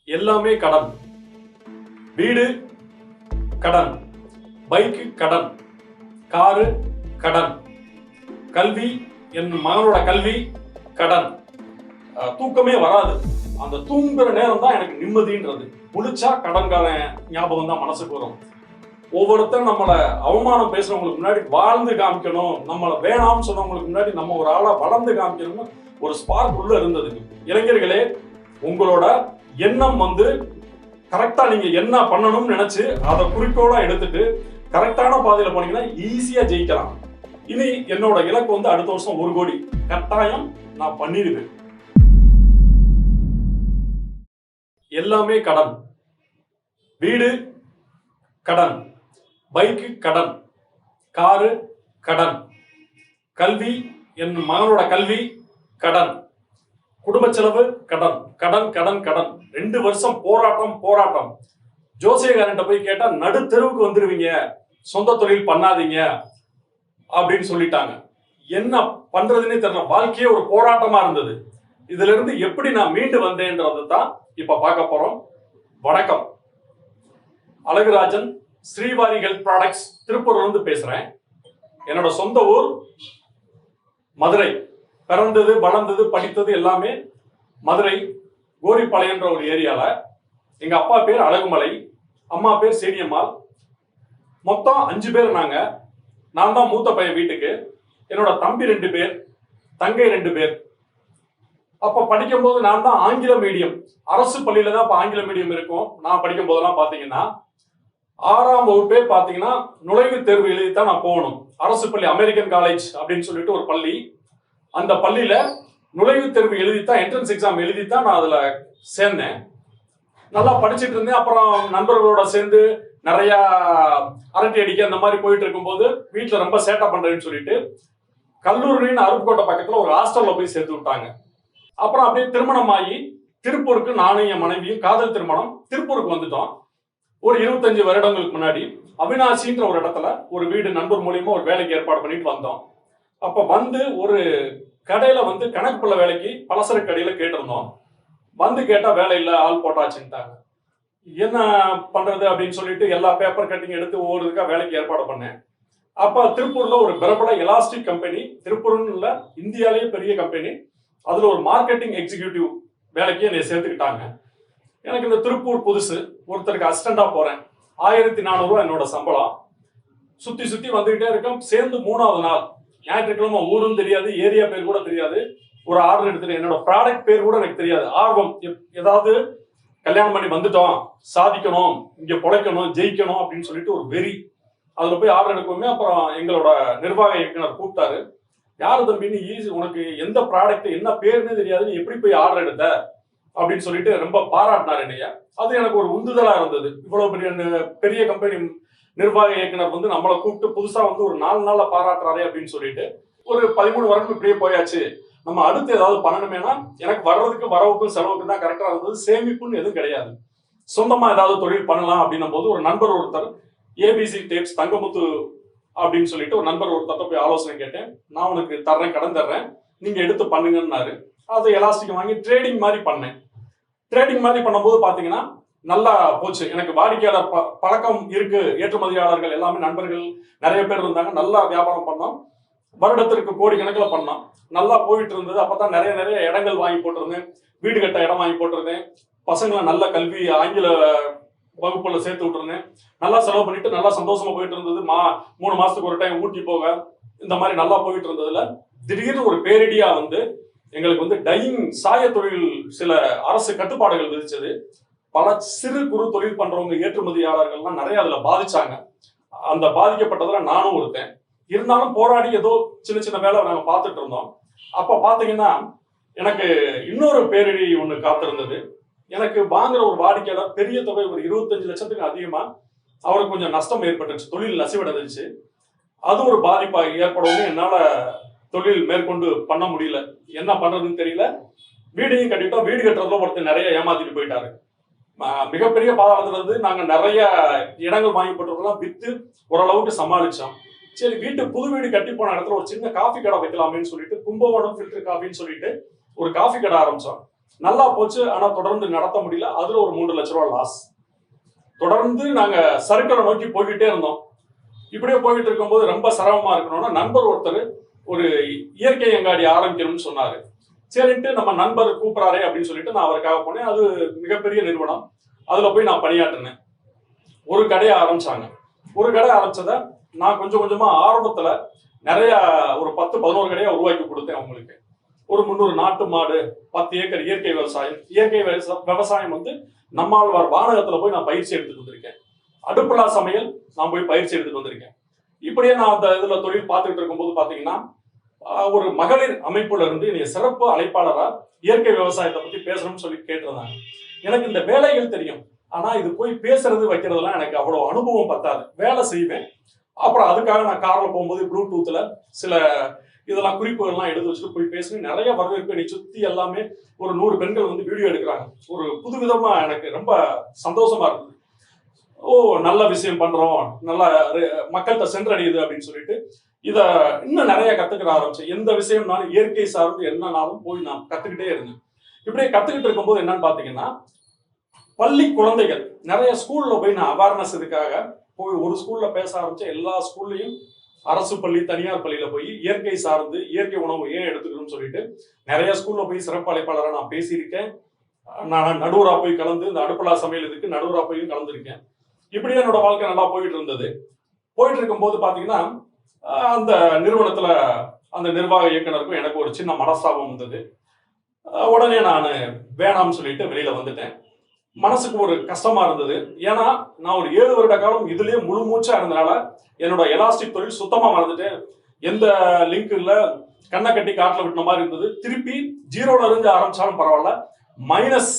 எல்லாமே கடன். வீடு கடன், பைக்கு கடன், காரு கடன், கல்வி, என் மகனோட கல்வி கடன். தூக்கமே வராது. அந்த தூங்குற நேரம் தான் எனக்கு நிம்மதின்றது. முழிச்சா கடன்கார ஞாபகம் தான் மனசுக்கு வரும். ஒவ்வொருத்தரும் நம்மளை அவமானம் பேசுறவங்களுக்கு முன்னாடி வாழ்ந்து காமிக்கணும், நம்மளை வேணாம்னு சொன்னவங்களுக்கு முன்னாடி நம்ம ஒரு ஆளா வளர்ந்து காமிக்கணும்னு ஒரு ஸ்பார்க் உள்ள இருந்தது. இளைஞர்களே, உங்களோட எண்ணம் கரெக்டா நீங்க என்ன பண்ணணும்னு நினைச்சு அதை குறிக்கோளா எடுத்துட்டு கரெக்டான பாதையில போனீங்கன்னா ஈஸியா ஜெயிக்கலாம். இனி என்னோட இலக்கு அடுத்த வருஷம் 1 கோடி கட்டாயம் நான் பண்ணிடுவேன். எல்லாமே கடன். வீடு கடன், பைக்கு கடன், காரு கடன், கல்வி, என் மகனோட கல்வி கடன், குடும்ப செலவு கடன், கடன் கடன் கடன். 2 வருஷம் போராட்டம். ஜோசியக்காரன்ட்ட போய் கேட்டா நடுத்தெருவுக்கு வந்துருவீங்க, சொந்த தொழில் பண்ணாதீங்க அப்படின்னு சொல்லிட்டாங்க. என்ன பண்றதுன்னே தெரியல. வாழ்க்கையே ஒரு போராட்டமா இருந்தது. இதுல இருந்து எப்படி நான் மீண்டு வந்தேன்றது தான் இப்ப பார்க்க போறோம். வணக்கம், அழகுராஜன், ஸ்ரீவாரி ஹெல்த் ப்ராடக்ட்ஸ், திருப்பூர்ல இருந்து பேசுறேன். என்னோட சொந்த ஊர் மதுரை. பிறந்தது, வளர்ந்தது, படித்தது எல்லாமே மதுரை கோரிப்பாளையன்ற ஒரு ஏரியால. எங்க அப்பா பேர் அழகுமலை, அம்மா பேர் சேனியம்மாள். மொத்தம் 5 பேர் நாங்க. நான் தான் மூத்த பையன் வீட்டுக்கு. என்னோட தம்பி 2 பேர், தங்கை 2 பேர். அப்ப படிக்கும் போது நான் தான் ஆங்கில மீடியம், அரசு பள்ளியில தான் ஆங்கில மீடியம் இருக்கும். நான் படிக்கும் போதெல்லாம் பாத்தீங்கன்னா 6ஆம் வகுப்பே பாத்தீங்கன்னா நுழைவுத் தேர்வு எழுதித்தான் நான் போகணும். அரசு பள்ளி, அமெரிக்கன் காலேஜ் அப்படின்னு சொல்லிட்டு ஒரு பள்ளி. அந்த பள்ளியில நுழைவுத் தேர்வு எழுதித்தான், என்ட்ரன்ஸ் எக்ஸாம் எழுதித்தான் நான் அதுல சேர்ந்தேன். நல்லா படிச்சுட்டு இருந்தேன். அப்புறம் நண்பர்களோட சேர்ந்து நிறைய அரட்டை அடிக்க அந்த மாதிரி போயிட்டு இருக்கும்போது வீட்டுல ரொம்ப சேட்டை பண்றேன்னு சொல்லிட்டு கல்லூரின்னு அருப்புக்கோட்டை பக்கத்துல ஒரு ஹாஸ்டல்ல போய் சேர்த்து விட்டாங்க. அப்புறம் அப்படியே திருமணம் ஆகி திருப்பூருக்கு நானும் என் மனைவியும் காதல் திருமணம் திருப்பூருக்கு வந்துட்டோம். ஒரு 25 வருடங்களுக்கு முன்னாடி அவினாசின்ற ஒரு இடத்துல ஒரு வீடு நண்பர் மூலியமா ஒரு வேலைக்கு ஏற்பாடு பண்ணிட்டு வந்தோம். அப்ப ஒரு கடையில கணக்கு பிள்ளை வேலைக்கு பலசரக்கு கடையில கேட்டிருந்தோம். கேட்டா வேலை இல்ல, ஆள் போட்டாச்சுட்டாங்க. என்ன பண்றது அப்படின்னு சொல்லிட்டு எல்லா பேப்பர் கட்டிங் எடுத்து ஒவ்வொரு இதுக்கா வேலைக்கு ஏற்பாடு பண்ணேன். அப்ப திருப்பூர்ல ஒரு பிரபல எலாஸ்டிக் கம்பெனி, திருப்பூர்னு இல்ல இந்தியாலேயே பெரிய கம்பெனி, அதுல ஒரு மார்க்கெட்டிங் எக்ஸிகியூட்டிவ் வேலைக்கு என்னை சேர்த்துக்கிட்டாங்க. எனக்கு இந்த திருப்பூர் புதுசு, ஒருத்தருக்கு அசிஸ்டண்டா போறேன். 1400 ரூபாய் என்னோட சம்பளம். சுத்தி வந்துகிட்டே இருக்கோம். சேர்ந்து 3ஆவது நாள் ஞாயிற்றுக்கிழமை, ஊரும் தெரியாது, ஏரியா பேர் கூட தெரியாது, ஒரு ஆர்டர் எடுத்துட்டு என்னோட ப்ராடக்ட் பேர் கூட எனக்கு தெரியாது. ஆர்வம், ஏதாவது கல்யாணம் பண்ணி வந்துட்டோம், சாதிக்கணும், இங்க பொழைக்கணும், ஜெயிக்கணும் அப்படின்னு சொல்லிட்டு ஒரு வெறி. அதுல போய் ஆர்டர் எடுக்கவுமே அப்புறம் எங்களோட நிர்வாக இயக்குனர் கூப்பிட்டாரு. யாரு தம்பின்னு, உனக்கு எந்த ப்ராடக்ட் என்ன பேருன்னே தெரியாது, நீ எப்படி போய் ஆர்டர் எடுத்த அப்படின்னு சொல்லிட்டு ரொம்ப பாராட்டினார் என்னைய. அது எனக்கு ஒரு உந்துதலா இருந்தது. இவ்வளவு பெரிய கம்பெனி நிர்வாக இயக்குனர் நம்மளை கூப்பிட்டு புதுசா ஒரு 4 நாள்ல பாராட்டுறாரே அப்படின்னு சொல்லிட்டு ஒரு 13 வருடம் இப்படியே போயாச்சு. நம்ம அடுத்து ஏதாவது பண்ணணுமேனா எனக்கு வர்றதுக்கு வரவுக்கும் செலவுக்கும் தான் கரெக்டா இருந்தது. சேமிப்புன்னு எதுவும் கிடையாது. சொந்தமா ஏதாவது தொழில் பண்ணலாம் அப்படின்னும் போது ஒரு நண்பர் ஒருத்தர், ஏபிசி டேப்ஸ் தங்கமுத்து அப்படின்னு சொல்லிட்டு ஒரு நண்பர் ஒருத்தர் போய் ஆலோசனை கேட்டேன். நான் உனக்கு தர்றேன், கடன் தர்றேன், நீங்க எடுத்து பண்ணுங்கன்னாரு. அதை எலாஸ்டிக் வாங்கி ட்ரேடிங் மாதிரி பண்ணேன். ட்ரேடிங் மாதிரி பண்ணும்போது பாத்தீங்கன்னா நல்லா போச்சு. எனக்கு வாடிக்கையாளர் பழக்கம் இருக்கு, ஏற்றுமதியாளர்கள் எல்லாமே நண்பர்கள் நிறைய பேர் இருந்தாங்க. நல்லா வியாபாரம் பண்ணோம். வருடத்திற்கு கோடி கணக்கில் பண்ணோம். நல்லா போயிட்டு இருந்தது. அப்பதான் நிறைய இடங்கள் வாங்கி போட்டிருந்தேன். வீடு கட்ட இடம் வாங்கி போட்டிருந்தேன். பசங்களை நல்ல கல்வி ஆங்கில வகுப்புல சேர்த்து விட்டுருந்தேன். நல்லா செலவு பண்ணிட்டு நல்லா சந்தோஷமா போயிட்டு இருந்தது. 3 மாசத்துக்கு ஒரு டைம் ஊட்டி போக, இந்த மாதிரி நல்லா போயிட்டு இருந்ததுல திடீர்னு ஒரு பேரிடியா எங்களுக்கு டையிங் சாய தொழில் சில அரசு கட்டுப்பாடுகள் விதிச்சது. பல சிறு குறு தொழில் பண்றவங்க, ஏற்றுமதியாளர்கள்லாம் நிறைய அதுல பாதிச்சாங்க. அந்த பாதிக்கப்பட்டதுல நானும் ஒருத்தன். இருந்தாலும் போராடி ஏதோ சின்ன வேலை நாங்க பார்த்துட்டு இருந்தோம். அப்ப பாத்தீங்கன்னா எனக்கு இன்னொரு பேரிடி ஒண்ணு காத்திருந்தது. எனக்கு வாங்குற ஒரு வாடிக்கையாளர் பெரிய தொகை, ஒரு 25 லட்சத்துக்கு அதிகமா, அவருக்கு கொஞ்சம் நஷ்டம் ஏற்பட்டுச்சு, தொழில் நசிவடைஞ்சிச்சு. அது ஒரு பாதிப்பா ஏற்படவும் என்னால தொழில் மேற்கொண்டு பண்ண முடியல. என்ன பண்றதுன்னு தெரியல. வீடையும் கட்டிட்டோம். வீடு கட்டுறதுல ஒருத்தர் நிறைய ஏமாத்திட்டு போயிட்டாரு. மிகப்பெரிய பாதாளத்துல இருந்து நாங்க நிறைய இடங்கள் வாங்கி போட்டதெல்லாம் வித்து ஓரளவுக்கு சமாளிச்சோம். சரி, புது வீடு கட்டி போன இடத்துல ஒரு சின்ன காஃபி கடை வைக்கலாமேன்னு சொல்லிட்டு கும்பகோணம் ஃபில்டர் காஃபின்னு சொல்லிட்டு ஒரு காஃபி கடை ஆரம்பிச்சோம். நல்லா போச்சு. ஆனா தொடர்ந்து நடத்த முடியல. அதுல ஒரு 3 லட்ச ரூபாய் லாஸ். தொடர்ந்து நாங்க சர்க்கிளை நோக்கி போய்கிட்டே இருந்தோம். இப்படியே போயிட்டு இருக்கும்போது ரொம்ப சிரமமா இருக்கணும்னா நண்பர் ஒருத்தர் ஒரு இயற்கை அங்காடி ஆரம்பிக்கணும்னு சொன்னாரு. சரின்ட்டு நம்ம நண்பர் கூப்பிடாரே அப்படின்னு சொல்லிட்டு நான் அவருக்காக போனேன். அது மிகப்பெரிய நிறுவனம். அதுல போய் நான் பணியாற்றினேன். ஒரு கடையை ஆரம்பிச்சாங்க. ஒரு கடை ஆரம்பிச்சத நான் கொஞ்சம் கொஞ்சமா ஆரம்பத்துல நிறைய ஒரு 10-11 கடையை உருவாக்கி கொடுத்தேன் அவங்களுக்கு. ஒரு 300 நாட்டு மாடு, 10 ஏக்கர் இயற்கை விவசாயம். இயற்கை விவசாயம் வந்து நம்மாழ்வார் வானகத்துல போய் நான் பயிற்சி எடுத்துட்டு வந்திருக்கேன். அடுப்புலா சமையல் நான் போய் பயிற்சி எடுத்துட்டு வந்திருக்கேன். இப்படியே நான் அந்த இதுல தொழில் பார்த்துக்கிட்டு இருக்கும்போது பாத்தீங்கன்னா ஒரு மகளிர் அமைப்புல இருந்து நீங்க சிறப்பு அழைப்பாளரா இயற்கை விவசாயத்தை பத்தி பேசணும்னு சொல்லி கேட்டிருந்தாங்க. எனக்கு இந்த வேலைகள் தெரியும். ஆனா இது போய் பேசுறது வைக்கிறதுலாம் எனக்கு அவ்வளவு அனுபவம் பத்தாது. வேலை செய்வேன். அப்புறம் அதுக்காக நான் கார்ல போகும்போது ப்ளூடூத்ல சில இதெல்லாம் குறிப்புகள்லாம் எடுத்து வச்சுட்டு போய் பேசுவேன். நிறைய வரவேற்பு என்னை சுத்தி எல்லாமே ஒரு 100 பெண்கள் வந்து வீடியோ எடுக்கிறாங்க. ஒரு புதுவிதமா எனக்கு ரொம்ப சந்தோஷமா இருந்தது. ஓ, நல்ல விஷயம் பண்றோம், நல்ல மக்கள்கிட்ட சென்றடையுது அப்படின்னு சொல்லிட்டு இத இன்னும் நிறைய கத்துக்கிற ஆரம்பிச்சேன். எந்த விஷயம்னாலும் இயற்கை சார்ந்து என்னன்னாலும் போய் நான் கத்துக்கிட்டே இருந்தேன். இப்படியே கத்துக்கிட்டு இருக்கும்போது என்னன்னு பாத்தீங்கன்னா பள்ளி குழந்தைகள் நிறைய ஸ்கூல்ல போய் நான் அவேர்னஸ் இதுக்காக போய் ஒரு ஸ்கூல்ல பேச ஆரம்பிச்சேன். எல்லா ஸ்கூல்லையும் அரசு பள்ளி, தனியார் பள்ளியில போய் இயற்கை சார்ந்து இயற்கை உணவு ஏன் எடுத்துக்கணும்னு சொல்லிட்டு நிறைய ஸ்கூல்ல போய் சிறப்பு அழைப்பாளராக நான் பேசியிருக்கேன். நான் நடுவரா போய் கலந்து இந்த அடுப்பலா சமையல் இதுக்கு நடுவரா போய் கலந்துருக்கேன். இப்படியே என்னோட வாழ்க்கை நல்லா போயிட்டு இருந்தது. போயிட்டு இருக்கும்போது பாத்தீங்கன்னா அந்த நிறுவனத்துல அந்த நிர்வாக இயக்குனருக்கும் எனக்கு ஒரு சின்ன மனஸ்தாபம் வந்தது. உடனே நான் வேணாம்னு சொல்லிட்டு வெளியில வந்துட்டேன். மனசுக்கு ஒரு கஷ்டமா இருந்தது. ஏன்னா நான் ஒரு 7 வருட காலம் இதுலயே முழு மூச்சா இருந்தனால என்னோட எலாஸ்டிக் தொழில் சுத்தமா மறந்துட்டேன். எந்த லிங்க் இல்ல, கண்ணை கட்டி காட்டுல விட்டுன மாதிரி இருந்தது. திருப்பி ஜீரோல இருந்து ஆரம்பிச்சாலும் பரவாயில்ல, மைனஸ்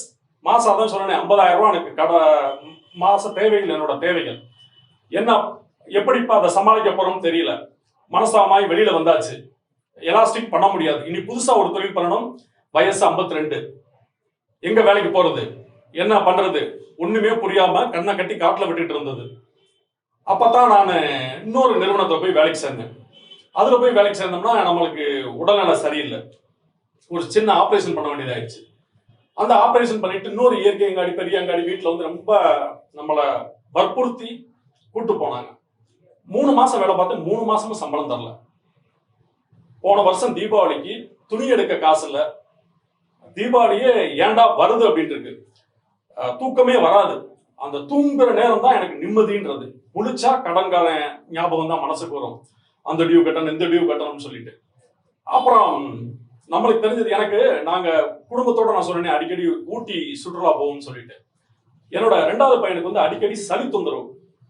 மாசம் அதான் சொன்னேன் 50,000 ரூபாய் எனக்கு கடை மாச தேவைகள், என்னோட தேவைகள் என்ன எப்படிப்பா அதை சமாளிக்க போறோம்னு தெரியல. மனசாமாய் வெளியில வந்தாச்சு. எலாஸ்டிக் பண்ண முடியாது. இனி புதுசா ஒரு தொழில் பண்ணணும். வயசு 52. எங்க வேலைக்கு போறது, என்ன பண்றது ஒண்ணுமே புரியாம கண்ணை கட்டி காட்டுல விட்டுட்டு இருந்தது. அப்பதான் நான் இன்னொரு நிறுவனத்தை போய் வேலைக்கு சேர்ந்தேன். அதுல போய் வேலைக்கு சேர்ந்தோம்னா நம்மளுக்கு உடல்நல சரியில்லை. ஒரு சின்ன ஆபரேஷன் பண்ண வேண்டியதாயிடுச்சு. அந்த ஆபரேஷன் பண்ணிட்டு இன்னொரு இயற்கை அங்காடி, பெரிய அங்காடி வீட்டுல வந்து ரொம்ப நம்மளை வற்புறுத்தி கூட்டு போனாங்க. 3 மாசம் வேலை பார்த்து 3 மாசமும் சம்பளம் தரல. போன வருஷம் தீபாவளிக்கு துணி எடுக்க காசு இல்ல. தீபாவளியே ஏண்டா வருது அப்படின்ட்டு இருக்கு. தூக்கமே வராது. அந்த தூங்குற நேரம் தான் எனக்கு நிம்மதின்றது. முழிச்சா கடன்காரன் ஞாபகம் தான் மனசுக்கு வரும். அந்த டியூ கட்டணும், இந்த டியூ கட்டணும்னு சொல்லிட்டு. அப்புறம் நம்மளுக்கு தெரிஞ்சது, எனக்கு நாங்க குடும்பத்தோட நான் சொன்னேன் அடிக்கடி ஊட்டி சுற்றுலா போகும்னு சொல்லிட்டு. என்னோட 2வது பையனுக்கு வந்து அடிக்கடி சளி தொந்தரவு,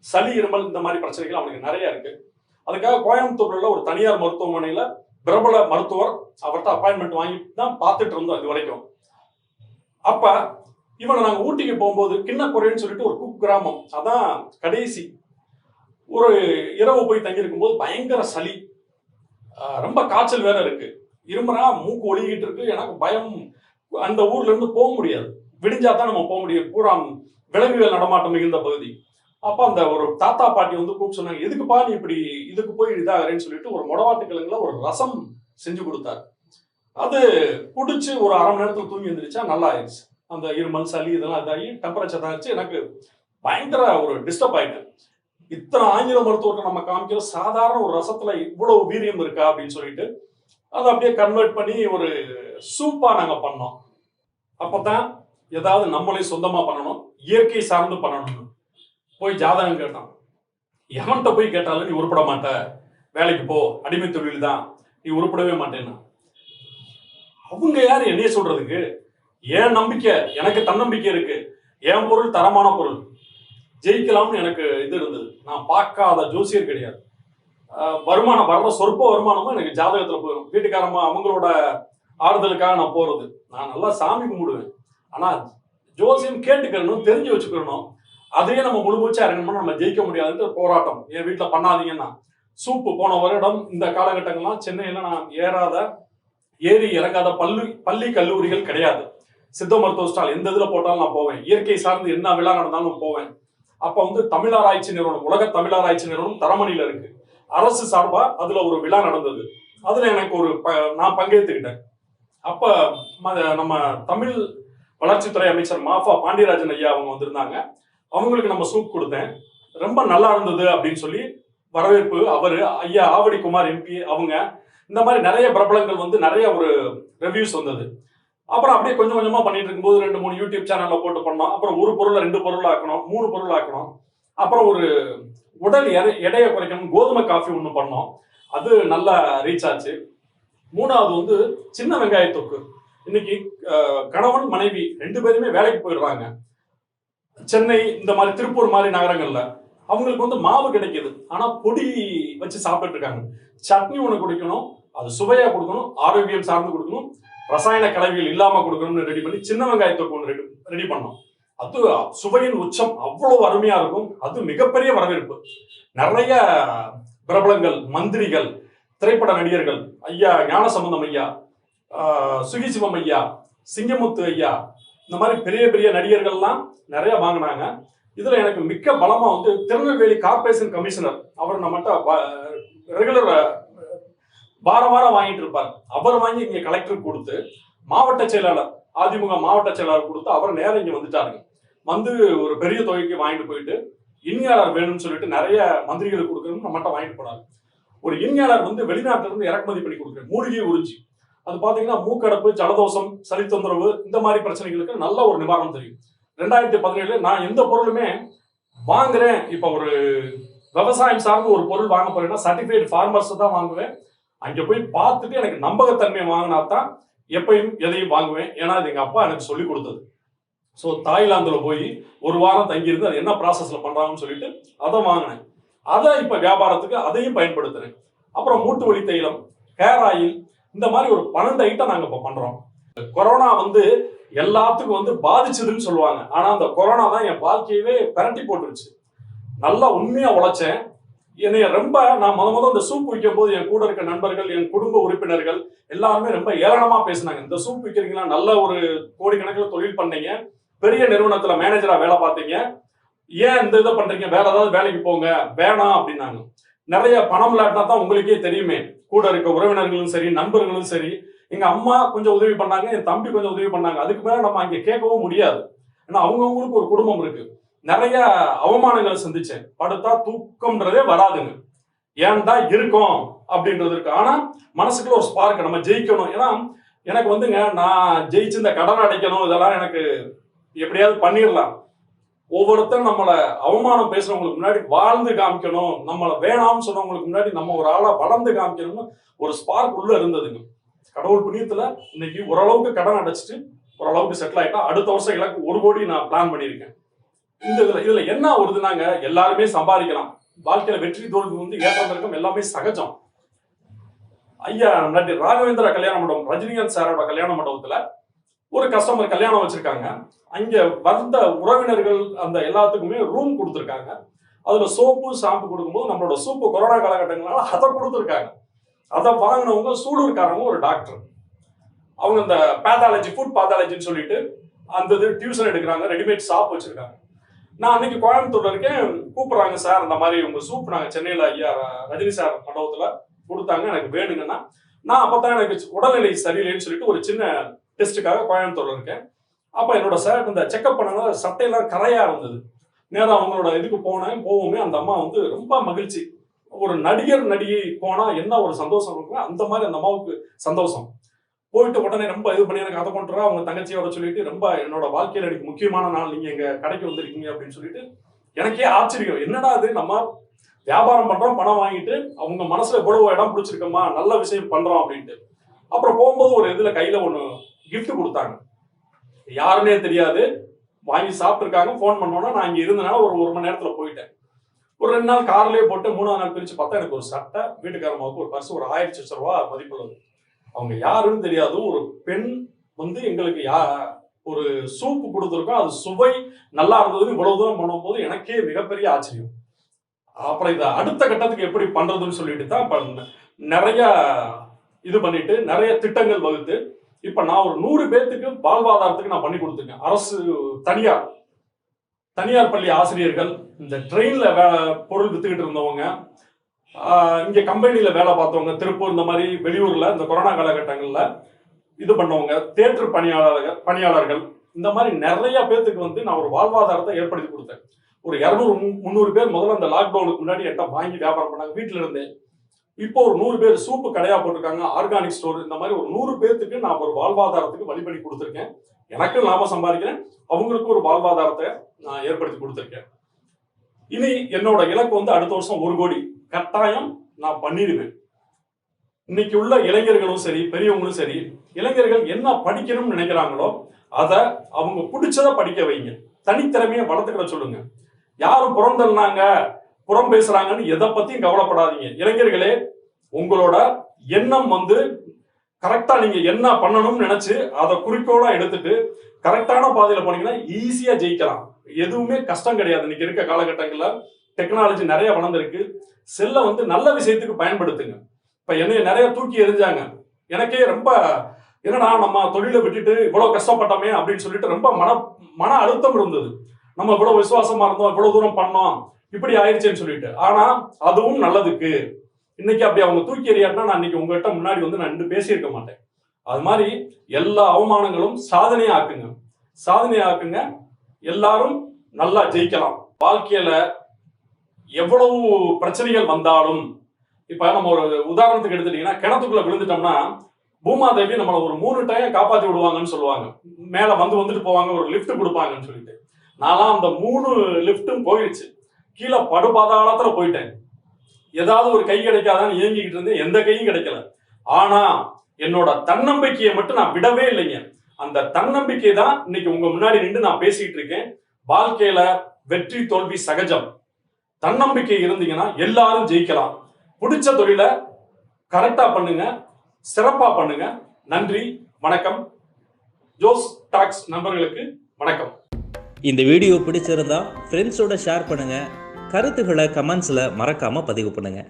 சளி இருமல் இந்த மாதிரி பிரச்சனைகள் அவனுக்கு நிறைய இருக்கு. அதுக்காக கோயம்புத்தூர்ல ஒரு தனியார் மருத்துவமனையில பிரபல மருத்துவர் அவர்கிட்ட அப்பாயின்மெண்ட் வாங்கி தான் பார்த்துட்டு இருந்தோம் இது வரைக்கும். அப்ப இவனை நாங்க ஊட்டிக்கு போகும்போது கிண்ணக்குறைன்னு சொல்லிட்டு ஒரு குக்கிராமம், அதான் கடைசி ஒரு இரவு போய் தங்கி இருக்கும்போது பயங்கர சளி, ரொம்ப காய்ச்சல் வேற இருக்கு, இருமரா மூக்கு ஒழுகிட்டு இருக்கு. எனக்கு பயம். அந்த ஊர்ல இருந்து போக முடியாது. விடிஞ்சா தான் நம்ம போக முடியும். பூரா விலங்குகள் நடமாட்டம் மிகுந்த பகுதி. அப்ப அந்த ஒரு தாத்தா பாட்டி வந்து கூப்பிட்டு சொன்னாங்க, எதுக்குப்பா நீ இப்படி இதுக்கு போய் இதாகிறேன்னு சொல்லிட்டு ஒரு மொடவாட்டு கிழங்குல ஒரு ரசம் செஞ்சு கொடுத்தாரு. அது குடிச்சு ஒரு 1/2 மணி நேரத்துல தூங்கி எழுந்திரிச்சா நல்லா ஆயிடுச்சு. அந்த இருமல் சளி இதெல்லாம் இதாகி டெம்பரேச்சர் ஆயிடுச்சு. எனக்கு பயங்கர ஒரு டிஸ்டர்ப் ஆயிட்டேன். இத்தனை ஆங்கில மருத்துவத்தை நம்ம காமிக்கிற சாதாரண ஒரு ரசத்துல இவ்வளவு வீரியம் இருக்கா அப்படின்னு சொல்லிட்டு அதை அப்படியே கன்வெர்ட் பண்ணி ஒரு சூப்பா நாங்க பண்ணோம். அப்பதான் ஏதாவது நம்மளே சொந்தமா பண்ணணும், இயற்கை சார்ந்து பண்ணணும். போய் ஜாதகம் கேட்டான். எவன்கிட்ட போய் கேட்டாலும் நீ உருப்பட மாட்ட, வேலைக்கு போ, அடிமை தொழில் தான், நீ உருப்படவே மாட்டேன்னா. அவங்க யாரு என்னைய சொல்றதுக்கு? என் நம்பிக்கை, எனக்கு தன்னம்பிக்கை இருக்கு. என் பொருள் தரமான பொருள், ஜெயிக்கலாம்னு எனக்கு இது இருந்தது. நான் பார்க்காத ஜோசியர் கிடையாது. வருமானம் வர்ற சொற்ப வருமானமும் எனக்கு ஜாதகத்துல போயிடும். வீட்டுக்காரமா அவங்களோட ஆறுதலுக்காக நான் போறது. நான் நல்லா சாமி கும்பிடுவேன். ஆனா ஜோசியம் கேட்டுக்கணும், தெரிஞ்சு வச்சுக்கணும். அதையே நம்ம முழு மூச்சா இறங்கணும்னா நம்ம ஜெயிக்க முடியாதுன்ற போராட்டம் என் வீட்டுல பண்ணாதீங்கன்னா. சூப்பு போன வருடம் இந்த காலகட்டங்கள்லாம் சென்னையில நான் ஏறி இறங்காத பள்ளி கல்லூரிகள் கிடையாது. சித்த மருத்துவ ஸ்டால் எந்த இதுல போட்டாலும் நான் போவேன். இயற்கை சார்ந்து என்ன விழா நடந்தாலும் போவேன். அப்ப வந்து தமிழாராய்ச்சி நிறுவனம், உலக தமிழாராய்ச்சி நிறுவனம் தரமணியில இருக்கு. அரசு சார்பா அதுல ஒரு விழா நடந்தது. அதுல எனக்கு நான் பங்கேற்றுக்கிட்டேன். அப்ப நம்ம தமிழ் வளர்ச்சித்துறை அமைச்சர் மாஃபா பாண்டியராஜன் ஐயா அவங்க வந்திருந்தாங்க. அவங்களுக்கு நம்ம சூப் கொடுத்தேன். ரொம்ப நல்லா இருந்தது அப்படின்னு சொல்லி வரவேற்பு. அவரு ஐயா ஆவடி குமார் எம்பி அவங்க, இந்த மாதிரி நிறைய பிரபலங்கள் வந்து நிறைய ஒரு ரிவ்யூஸ் வந்தது. அப்புறம் அப்படியே கொஞ்சம் கொஞ்சமா பண்ணிட்டு இருக்கும்போது 2-3 யூடியூப் சேனல்ல போட்டு பண்ணோம். அப்புறம் ஒரு பொருளை 2 பொருள் ஆக்கணும், 3 பொருள் ஆக்கணும். அப்புறம் ஒரு உடல் எடையை குறைக்கணும் கோதுமை காஃபி ஒன்று பண்ணோம். அது நல்லா ரீச் ஆச்சு. 3வது வந்து சின்ன வெங்காய தொக்கு. இன்னைக்கு கணவன் மனைவி 2 பேருமே வேலைக்கு போயிடுறாங்க. சென்னை இந்த மாதிரி திருப்பூர் மாதிரி நகரங்கள்ல அவங்களுக்கு வந்து மாவு கிடைக்குது, ஆனா பொடி வச்சு சாப்பிட்டு இருக்காங்க. சட்னி ஒன்று குடிக்கணும், அது சுவையா கொடுக்கணும், ஆரோக்கியம் சார்ந்து கொடுக்கணும், ரசாயன கலவைகள் இல்லாம கொடுக்கணும்னு ரெடி பண்ணி சின்ன வெங்காய தொக்கு ஒன்று ரெடி பண்ணோம். அது சுவையின் உச்சம், அவ்வளவு அருமையா இருக்கும். அது மிகப்பெரிய வரவேற்பு. நிறைய பிரபலங்கள், மந்திரிகள், திரைப்பட நடிகர்கள், ஐயா ஞானசம்பந்தம் ஐயா, சுகிசிவம் ஐயா, சிங்கமுத்து ஐயா, இந்த மாதிரி பெரிய பெரிய நடிகர்கள்லாம் நிறைய வாங்கினாங்க. இதுல எனக்கு மிக்க பலமா வந்து திருநெல்வேலி கார்பரேஷன் கமிஷனர், அவர் நம்மகிட்ட ரெகுலர் வாரம் வாரம் வாங்கிட்டு இருப்பார். அவர் வாங்கி இங்க கலெக்டருக்கு கொடுத்து, மாவட்ட செயலாளர், அதிமுக மாவட்ட செயலாளர் கொடுத்து, அவர் நேரம் இங்க வந்துட்டாருங்க. வந்து ஒரு பெரிய தொகைக்கு வாங்கிட்டு போயிட்டு இனியாளர் வேணும்னு சொல்லிட்டு நிறைய மந்திரிகளுக்கு கொடுக்கணும்னு நம்மகிட்ட வாங்கிட்டு போனாரு. ஒரு இனியாளர் வந்து வெளிநாட்டுல இருந்து இறக்குமதி பண்ணி கொடுக்குறேன், மூலிகை உறிஞ்சி. அது பாத்தீங்கன்னா மூக்கடப்பு, ஜலதோஷம், சளி தொந்தரவு, இந்த மாதிரி பிரச்சனைகளுக்கு நல்ல ஒரு நிவாரணம் தெரியும். 2017 நான் எந்த பொருளுமே வாங்குறேன், இப்ப ஒரு விவசாயம் சார்ந்து ஒரு பொருள் வாங்க போறேன்னா சர்டிஃபைடு ஃபார்மர்ஸ் தான் வாங்குவேன். அங்க போய் பார்த்துட்டு எனக்கு நம்பகத்தன்மையை வாங்கினா தான் எப்பயும் எதையும் வாங்குவேன். ஏன்னா அது எங்க அப்பா எனக்கு சொல்லி கொடுத்தது. ஸோ தாய்லாந்துல போய் ஒரு வாரம் தங்கியிருந்து அது என்ன ப்ராசஸ்ல பண்றாங்கன்னு சொல்லிட்டு அதை வாங்கினேன். அதை இப்ப வியாபாரத்துக்கு அதையும் பயன்படுத்துறேன். அப்புறம் மூட்டு வலி தைலம், ஹேர் ஆயில், இந்த மாதிரி ஒரு 12 ஐட்டம் நாங்க இப்ப பண்றோம். கொரோனா வந்து எல்லாத்துக்கும் வந்து பாதிச்சதுன்னு சொல்லுவாங்க. ஆனா அந்த கொரோனா தான் என் வாழ்க்கையவே பிரட்டி போட்டுருச்சு. நல்லா உண்மையா உழைச்சேன். என்னைய ரொம்ப நான் முத இந்த சூப் விற்கும் போது என் கூட இருக்க நண்பர்கள், என் குடும்ப உறுப்பினர்கள் எல்லாருமே ரொம்ப ஏளனமா பேசினாங்க. இந்த சூப் விற்கிறீங்களா, நல்ல ஒரு கோடிக்கணக்கில் தொழில் பண்ணீங்க, பெரிய நிறுவனத்துல மேனேஜரா வேலை பார்த்தீங்க, ஏன் இந்த இதை பண்றீங்க, வேற ஏதாவது வேலைக்கு போங்க, வேணாம் அப்படின்னாங்க. நிறைய பணம் இல்லாட்டினா தான் உங்களுக்கே தெரியுமே, கூட இருக்க உறவினர்களும் சரி, நண்பர்களும் சரி, எங்க அம்மா கொஞ்சம் உதவி பண்ணாங்க, என் தம்பி கொஞ்சம் உதவி பண்ணாங்க. அதுக்கு மேல நம்ம அங்கே கேட்கவும் முடியாது. ஏன்னா அவங்கவுங்களுக்கு ஒரு குடும்பம் இருக்கு. நிறைய அவமானங்களை சந்திச்சேன். படுத்தா தூக்கம்ன்றதே வராதுங்க. ஏன்டா இருக்கோம் அப்படின்றது இருக்கு. ஆனா மனசுக்குள்ள ஒரு ஸ்பார்க், நம்ம ஜெயிக்கணும். ஏன்னா எனக்கு வந்துங்க, நான் ஜெயிச்சு இந்த கடன் அடைக்கணும், இதெல்லாம் எனக்கு எப்படியாவது பண்ணிடலாம். ஒவ்வொருத்தரும் நம்மளை அவமானம் பேசுறவங்களுக்கு முன்னாடி வாழ்ந்து காமிக்கணும், நம்மளை வேணாம்னு சொன்னவங்களுக்கு முன்னாடி நம்ம ஒரு ஆளா வளர்ந்து காமிக்கணும்னு ஒரு ஸ்பார்க் உள்ள இருந்ததுங்க. கடவுள் புண்ணியத்துல இன்னைக்கு ஓரளவுக்கு கடன் அடைச்சிட்டு ஓரளவுக்கு செட்டில் ஆயிட்டா. அடுத்த வருஷம் இலக்கு 1 கோடி நான் பிளான் பண்ணியிருக்கேன். இதுல என்ன வருதுனாங்க, எல்லாருமே சம்பாதிக்கலாம். வாழ்க்கையில வெற்றி தோல்வி வந்து ஏற்றம் இருக்கும், எல்லாமே சகஜம். ஐயா நட்டி ராகவேந்திரா கல்யாண மண்டபம், ரஜினிகாந்த் சாரோட கல்யாண மண்டபத்துல ஒரு கஸ்டமர் கல்யாணம் வச்சிருக்காங்க. அங்க வந்த உறவினர்கள் அந்த எல்லாத்துக்குமே ரூம் கொடுத்துருக்காங்க. அதுல சோப்பு ஷாம்பு கொடுக்கும்போது நம்மளோட சூப்பு கொரோனா காலகட்டங்களால அதை கொடுத்துருக்காங்க. அதை வாங்கினவங்க சூலூர்காரங்க ஒரு டாக்டர். அவங்க இந்த பேத்தாலஜி, ஃபுட் பேத்தாலஜின்னு சொல்லிட்டு அந்த இது டியூஷன் எடுக்கிறாங்க, ரெடிமேட் ஷாப் வச்சிருக்காங்க. நான் அன்னைக்கு கோயம்புத்தூர்ல இருக்கேன், கூப்பிடுறாங்க, சார் இந்த மாதிரி உங்க சூப் நாங்க சென்னையில ஐயா ரஜினி சார் மண்டபத்துல கொடுத்தாங்க, எனக்கு வேணுங்கன்னா. நான் அப்பதான் எனக்கு உடல்நிலை சரியில்லைன்னு சொல்லிட்டு ஒரு சின்ன டெஸ்ட்டுக்காக கோயம்புத்தூர்ல இருக்கேன். அப்ப என்னோட சார் இந்த செக்அப் பண்ணனால சட்டையெல்லாம் கரையா இருந்தது. நேரம் அவங்களோட இதுக்கு போவோமே அந்த அம்மா வந்து ரொம்ப மகிழ்ச்சி. ஒரு நடிகர் நடிகை போனா என்ன ஒரு சந்தோஷம் இருக்கும், அந்த மாதிரி அந்த அம்மாவுக்கு சந்தோஷம். போயிட்டு உடனே ரொம்ப இது பண்ணி எனக்கு அதை கொண்டுறா, அவங்க தங்கச்சியோட சொல்லிட்டு, ரொம்ப என்னோட வாழ்க்கையில எனக்கு முக்கியமான நாள், நீங்க எங்க கடைக்கு வந்திருக்கீங்க அப்படின்னு சொல்லிட்டு எனக்கே ஆச்சரியம். என்னடா அது, நம்ம வியாபாரம் பண்றோம், பணம் வாங்கிட்டு அவங்க மனசுல எவ்வளவு இடம் பிடிச்சிருக்கோமா, நல்ல விஷயம் பண்றோம் அப்படின்ட்டு. அப்புறம் போகும்போது ஒரு இதுல கையில ஒண்ணு கிஃப்ட் கொடுத்தாங்க, யாருன்னே தெரியாது, வாங்கி சாப்பிட்டுருக்காங்க. ஃபோன் பண்ணோன்னா நான் இங்க இருந்தனால ஒரு 1 மணி நேரத்துல போயிட்டேன். ஒரு 2 நாள் கார்லயே போட்டு 3ஆவது நாள் பிரிச்சு பார்த்தா எனக்கு ஒரு சட்டை, வீட்டுக்காரமாவுக்கு ஒரு பர்ஸ், ஒரு 1000 ரூபா மதிப்புள்ளது. அவங்க யாருன்னு தெரியாது. ஒரு பெண் வந்து எங்களுக்கு ஒரு சூப்பு கொடுத்துருக்கோம், அது சுவை நல்லா இருந்ததுன்னு இவ்வளவு தூரம் பண்ணும்போது எனக்கே மிகப்பெரிய ஆச்சரியம். அப்புறம் இதை அடுத்த கட்டத்துக்கு எப்படி பண்றதுன்னு சொல்லிட்டு தான் நிறைய இது பண்ணிட்டு நிறைய திட்டங்கள் வகுத்து இப்ப நான் ஒரு 100 பேர்த்துக்கு வாழ்வாதாரத்துக்கு நான் பண்ணி கொடுத்துருக்கேன். அரசு, தனியார் பள்ளி ஆசிரியர்கள், இந்த ட்ரெயின்ல பொருள் வித்துக்கிட்டு இருந்தவங்க, இங்க கம்பெனில வேலை பார்த்தவங்க, திருப்பூர் இந்த மாதிரி வெளியூர்ல இந்த கொரோனா காலகட்டங்கள்ல இது பண்ணவங்க, தியேட்டர் பணியாளர்கள், இந்த மாதிரி நிறைய பேர்த்துக்கு வந்து நான் ஒரு வாழ்வாதாரத்தை ஏற்படுத்தி கொடுத்தேன். ஒரு 200-300 பேர் முதல்ல அந்த லாக்டவுனுக்கு முன்னாடி என்கிட்ட வாங்கி வியாபாரம் பண்ணாங்க வீட்டுல இருந்தே. இப்போ ஒரு 100 பேர் சூப்பு கடையா போட்டிருக்காங்க, ஆர்கானிக் ஸ்டோர். இந்த மாதிரி ஒரு 100 பேர்த்துக்கு நான் ஒரு வாழ்வாதாரத்துக்கு வழி பண்ணி கொடுத்துருக்கேன். எனக்கும் லாபம் சம்பாதிக்கிறேன், அவங்களுக்கும் ஒரு வாழ்வாதாரத்தை நான் ஏற்படுத்தி கொடுத்துருக்கேன். இனி என்னோட இலக்கு வந்து அடுத்த வருஷம் 1 கோடி கட்டாயம் நான் பண்ணிடுவேன். இன்னைக்கு உள்ள இளைஞர்களும் சரி, பெரியவங்களும் சரி, இளைஞர்கள் என்ன படிக்கணும்னு நினைக்கிறாங்களோ அதை அவங்க பிடிச்சதை படிக்க வைங்க. தனித்திறமையை வளர்த்துக்கிற சொல்லுங்க. யாரும் புறம் தள்ளினாங்க, புறம் பேசுறாங்கன்னு எதை பத்தியும் கவலைப்படாதீங்க. இளைஞர்களே, உங்களோட எண்ணம் வந்து கரெக்டா நீங்க என்ன பண்ணணும்னு நினைச்சு அதை குறிக்கோளா எடுத்துட்டு கரெக்டான பாதையில போனீங்கன்னா ஈஸியா ஜெயிக்கலாம். எதுவுமே கஷ்டம் கிடையாது. இன்னைக்கு இருக்க காலகட்டங்கள்ல டெக்னாலஜி நிறைய வளர்ந்துருக்கு. செல்லை வந்து நல்ல விஷயத்துக்கு பயன்படுத்துங்க. இப்ப என்னைய நிறைய தூக்கி எறிஞ்சாங்க. எனக்கே ரொம்ப என்னடா நம்ம தொழிலை விட்டுட்டு இவ்வளவு கஷ்டப்பட்டோமே அப்படின்னு சொல்லிட்டு ரொம்ப மன அழுத்தம் இருந்தது. நம்ம இவ்வளவு விசுவாசமா இருந்தோம், இவ்வளவு தூரம் பண்ணோம், இப்படி ஆயிடுச்சேன்னு சொல்லிட்டு. ஆனா அதுவும் நல்லதுக்கு. இன்னைக்கு அப்படி அவங்க தூக்கி எறியாட்டினா நான் இன்னைக்கு உங்ககிட்ட முன்னாடி வந்து நான் நின்று பேசியிருக்க மாட்டேன். அது மாதிரி எல்லா அவமானங்களும் சாதனையா ஆக்குங்க, சாதனையா ஆக்குங்க. எல்லாரும் நல்லா ஜெயிக்கலாம். வாழ்க்கையில எவ்வளவு பிரச்சனைகள் வந்தாலும், இப்ப நம்ம ஒரு உதாரணத்துக்கு எடுத்துட்டீங்கன்னா, கிணத்துக்குள்ள விழுந்துட்டோம்னா பூமாதேவி நம்மள ஒரு 3 டைம் காப்பாத்தி விடுவாங்கன்னு சொல்லுவாங்க. மேல வந்துட்டு போவாங்க, ஒரு லிப்ட் கொடுப்பாங்கன்னு சொல்லிட்டு. நான்லாம் அந்த 3 லிப்டும் போயிடுச்சு. கீழே படுபாதாளத்துல போயிட்டேன். ஏதாவது ஒரு கை கிடைக்காதான்னு ஏங்கிக்கிட்டு இருந்தேன். எந்த கையும் கிடைக்கல. ஆனா என்னோட தன்னம்பிக்கையை மட்டும் நான் விடவே இல்லைங்க. அந்த தன்னம்பிக்கை தான் இன்னைக்கு உங்க முன்னாடி நின்று நான் பேசிட்டு இருக்கேன். வாழ்க்கையில வெற்றி தோல்வி சகஜம். தன்னம்பிக்கை இருந்தீங்கன்னா எல்லாரும் ஜெயிக்கலாம். பிடிச்ச தொழிலை கரெக்டா பண்ணுங்க, சிறப்பா பண்ணுங்க. நன்றி, வணக்கம். ஜோஸ் டாக்ஸ் நண்பர்களுக்கு வணக்கம். இந்த வீடியோ பிடிச்சிருந்தா ஃப்ரெண்ட்ஸோட ஷேர் பண்ணுங்க. கருத்துக்களை கமெண்ட்ஸ்ல மறக்காம பதிவு பண்ணுங்க.